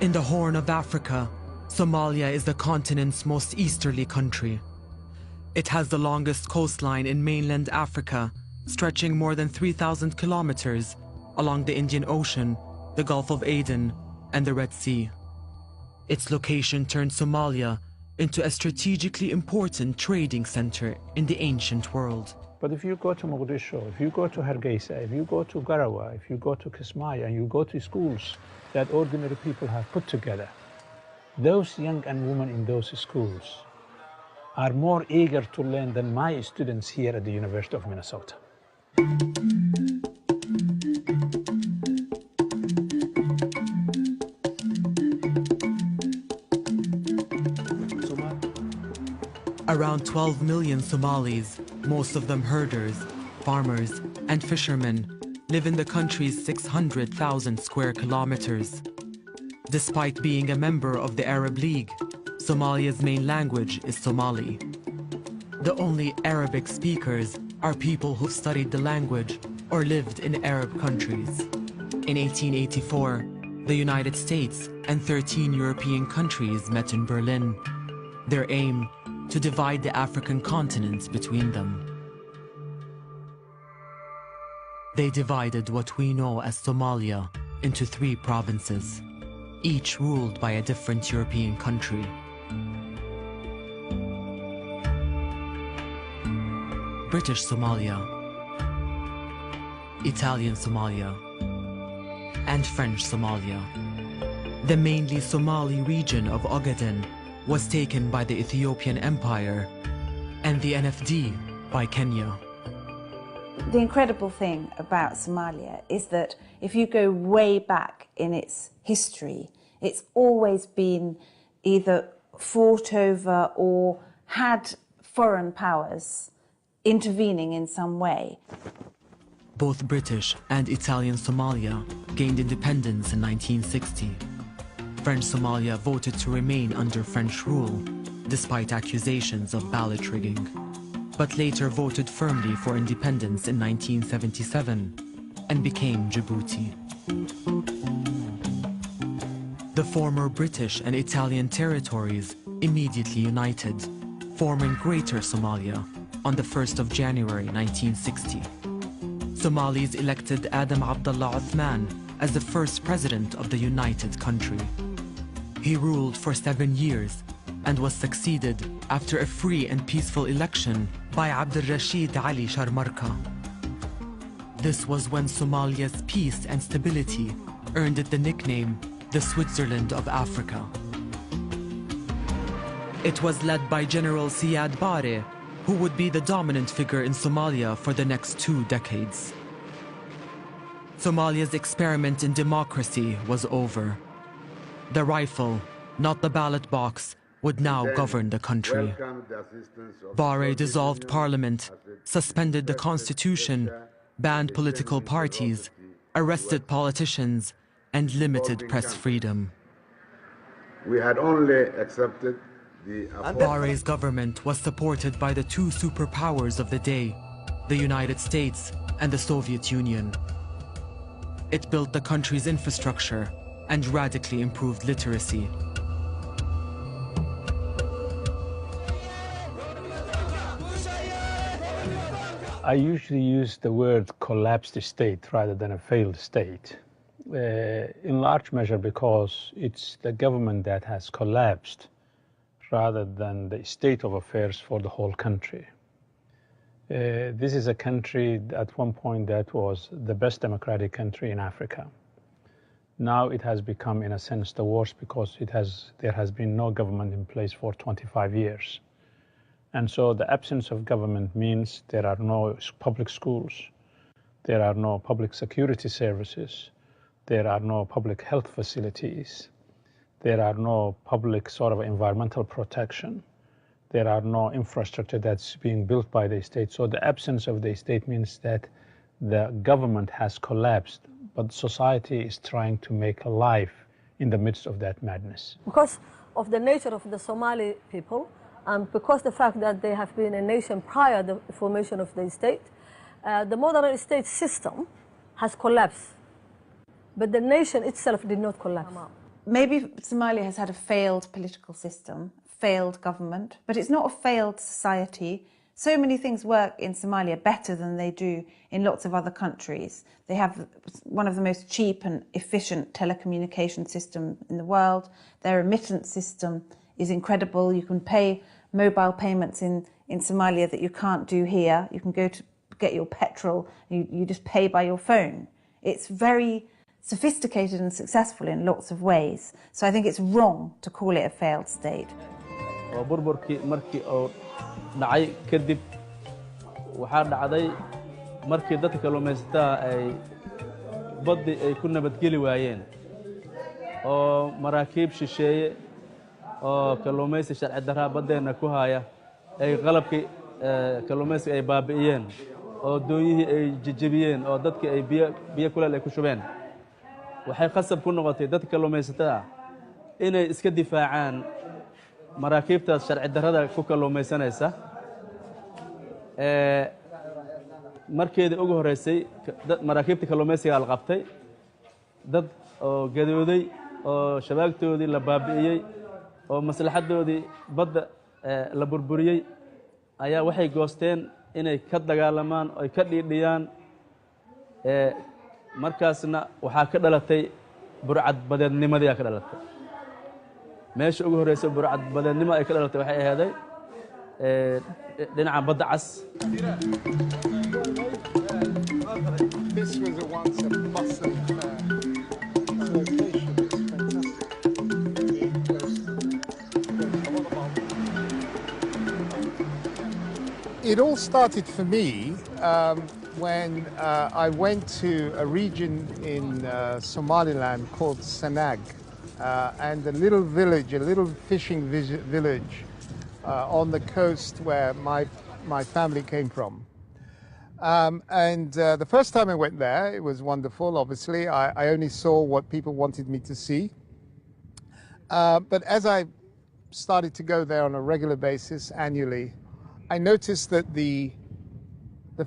In the Horn of Africa, Somalia is the continent's most easterly country. It has the longest coastline in mainland Africa, stretching more than 3,000 kilometers along the Indian Ocean, the Gulf of Aden, and the Red Sea. Its location turned Somalia into a strategically important trading center in the ancient world. But if you go to Mogadishu, if you go to Hargeisa, if you go to Garawa, if you go to Kismaya, and you go to schools that ordinary people have put together, those young and women in those schools are more eager to learn than my students here at the University of Minnesota. Around 12 million Somalis, most of them herders, farmers, and fishermen, live in the country's 600,000 square kilometers. Despite being a member of the Arab League, Somalia's main language is Somali. The only Arabic speakers are people who've studied the language or lived in Arab countries. In 1884, the United States and 13 European countries met in Berlin. Their aim, to divide the African continent between them. They divided what we know as Somalia into 3 provinces, each ruled by a different European country. British Somalia, Italian Somalia, and French Somalia. The mainly Somali region of Ogaden was taken by the Ethiopian Empire and the NFD by Kenya. The incredible thing about Somalia is that if you go way back in its history, it's always been either fought over or had foreign powers intervening in some way. Both British and Italian Somalia gained independence in 1960. French Somalia voted to remain under French rule, despite accusations of ballot rigging, but later voted firmly for independence in 1977 and became Djibouti. The former British and Italian territories immediately united, forming Greater Somalia on the 1st of January 1960. Somalis elected Adam Abdullah Othman as the first president of the united country. He ruled for 7 years and was succeeded after a free and peaceful election by Abdel Rashid Ali Sharmarka. This was when Somalia's peace and stability earned it the nickname the Switzerland of Africa. It was led by General Siad Barre, who would be the dominant figure in Somalia for the next 2 decades. Somalia's experiment in democracy was over. The rifle, not the ballot box, would now govern the country. Barre dissolved parliament, suspended the constitution, banned political parties, arrested politicians, and limited press freedom. We had only accepted Barre's government was supported by the 2 superpowers of the day, the United States and the Soviet Union. It built the country's infrastructure and radically improved literacy. I usually use the word collapsed state rather than a failed state, in large measure because it's the government that has collapsed rather than the state of affairs for the whole country. This is a country at one point that was the best democratic country in Africa. Now it has become, in a sense, the worst because there has been no government in place for 25 years. And so the absence of government means there are no public schools, there are no public security services, there are no public health facilities, there are no public sort of environmental protection, there are no infrastructure that's being built by the state. So the absence of the state means that the government has collapsed, but society is trying to make a life in the midst of that madness. Because of the nature of the Somali people, and because the fact that they have been a nation prior to the formation of the state, the modern state system has collapsed. But the nation itself did not collapse. maybe Somalia has had a failed political system, failed government, but it's not a failed society. So many things work in Somalia better than they do in lots of other countries. They have one of the most cheap and efficient telecommunication systems in the world. Their remittance system is incredible. You can pay mobile payments in Somalia that you can't do here. You can go to get your petrol, you just pay by your phone. It's very sophisticated and successful in lots of ways. So I think it's wrong to call it a failed state. dhacay kadib waxaa dhacday markii dadka kalluumaysatada ay baddi ay ku nabadgeli waayeen oo maraakiib shisheeye oo kalluumaysi sharci darraa baddeena ku haya ay qalabkii kalluumaysiga ay baabi'iyeen oo doonyihii ay jajabiyeen oo dadkii ay biyo kuleel ay ku shubeen waxay khasab ku noqotay dadka kalluumaysatada inay iska difaacaan maraakiibtaas sharci darrada ku kalluumaysanaysa markeedii ugu horeysay maraakiibta kalluumaysiga la qabtay dad oo gadooday oo shabaagtoodii la baabi'iyey oo maslaxadoodii badda la burburiyey ayaa waxay goosteen inay ka dagaalamaan oo ay ka dhiidhiyaan markaasna waxaa ka dhalatay burcad badeednimadii ka dhalatay meesha ugu horeysay burcad badeednimo ay ka dhalatay waxay ahaaday dhinaca badda cas. This was once a bustling location. It's fantastic. It all started for me when I went to a region in Somaliland called Sanag, and a little village, a little fishing village on the coast where my family came from. The first time I went there, it was wonderful, obviously. I only saw what people wanted me to see. But as I started to go there on a regular basis, annually, I noticed that the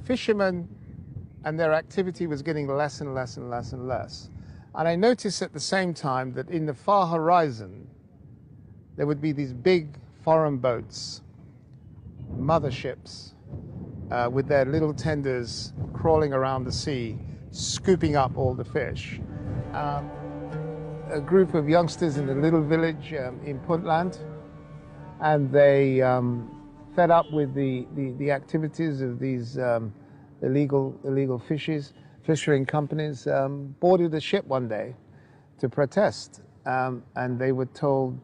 fishermen and their activity was getting less and less and less and less. And I noticed at the same time that in the far horizon, there would be these big foreign boats, motherships, with their little tenders crawling around the sea, scooping up all the fish. A group of youngsters in a little village in Puntland, and they, fed up with the activities of these illegal fishery companies, boarded a ship one day to protest. And they were told,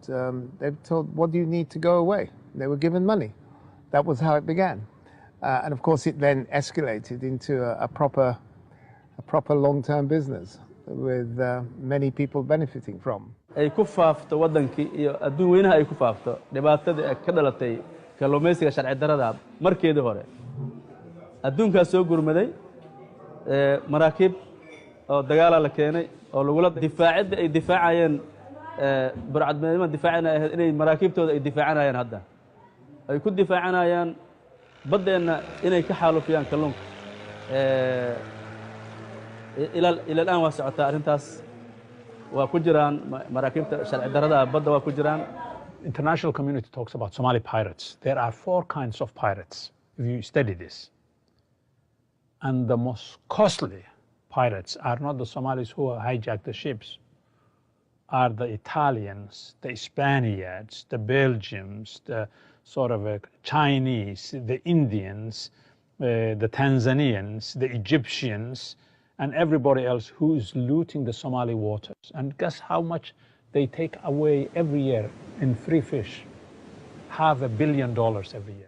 what do you need to go away? They were given money. That was how it began. And of course it then escalated into a proper long-term business with many people benefiting from. ay ku faafto wadankii iyo adduun weynaha ay ku faafto dhibaatada ka dhalatay kalluumaysiga sharci darrada markeedii hore adduunkaas soo gurmaday maraakiib oo dagaal la keenay oo lagula difaacid ay difaacayeen burcadnimada difaacana inay maraakiibtooda ay difaacanayaan hadda ay ku difaacanayaan badeena inay ka xaalufiyaan kalluunka ila aan waa socotaa arrintaas waa ku jiraan maraakiibta sharci darrada badda waa ku jiraan. International community talks about Somali pirates. There are 4 kinds of pirates if you study this. And the most costly pirates are not the Somalis who hijack the ships, are the Italians, the Spaniards, the Belgians, the sort of Chinese, the Indians, the Tanzanians, the Egyptians, and everybody else who is looting the Somali waters. And guess how much they take away every year in free fish? $500 million every year.